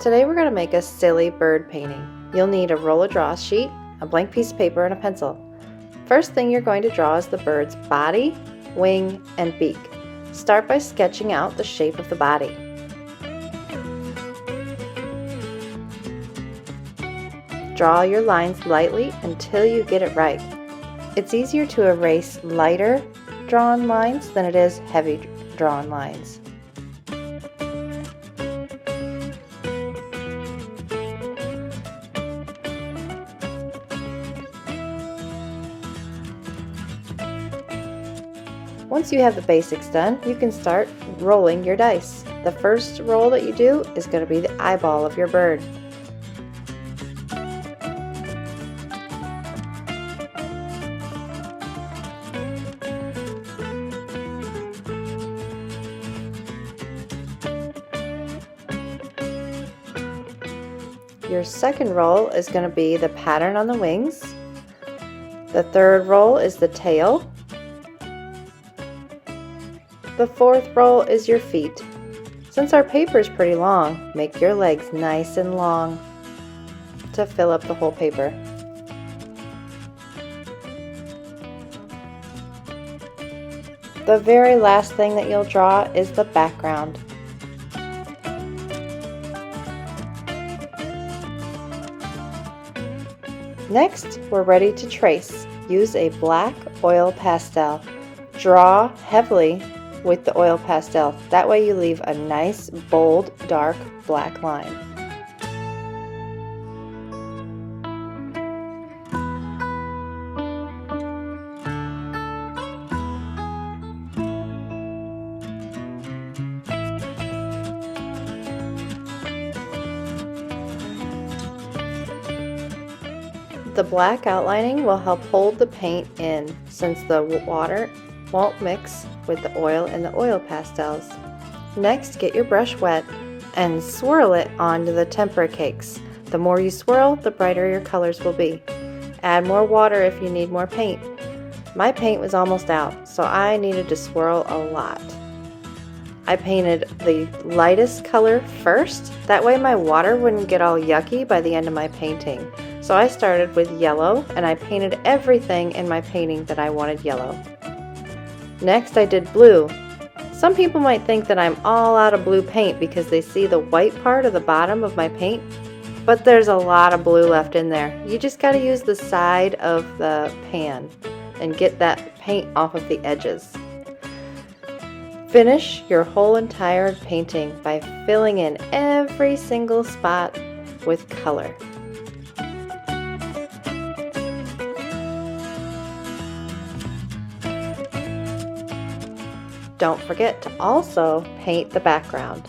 Today we're going to make a silly bird painting. You'll need a roll of draw sheet, a blank piece of paper, and a pencil. First thing you're going to draw is the bird's body, wing, and beak. Start by sketching out the shape of the body. Draw your lines lightly until you get it right. It's easier to erase lighter drawn lines than it is heavy drawn lines. Once you have the basics done, you can start rolling your dice. The first roll that you do is going to be the eyeball of your bird. Your second roll is going to be the pattern on the wings. The third roll is the tail. The fourth roll is your feet. Since our paper is pretty long, make your legs nice and long to fill up the whole paper. The very last thing that you'll draw is the background. Next, we're ready to trace. Use a black oil pastel. Draw heavily with the oil pastel. That way you leave a nice, bold, dark black line. The black outlining will help hold the paint in, since the water won't mix with the oil in the oil pastels. Next, get your brush wet and swirl it onto the tempera cakes. The more you swirl, the brighter your colors will be. Add more water if you need more paint. My paint was almost out, so I needed to swirl a lot. I painted the lightest color first, that way my water wouldn't get all yucky by the end of my painting. So I started with yellow, and I painted everything in my painting that I wanted yellow. Next, I did blue. Some people might think that I'm all out of blue paint because they see the white part of the bottom of my paint, but there's a lot of blue left in there. You just got to use the side of the pan and get that paint off of the edges. Finish your whole entire painting by filling in every single spot with color. Don't forget to also paint the background.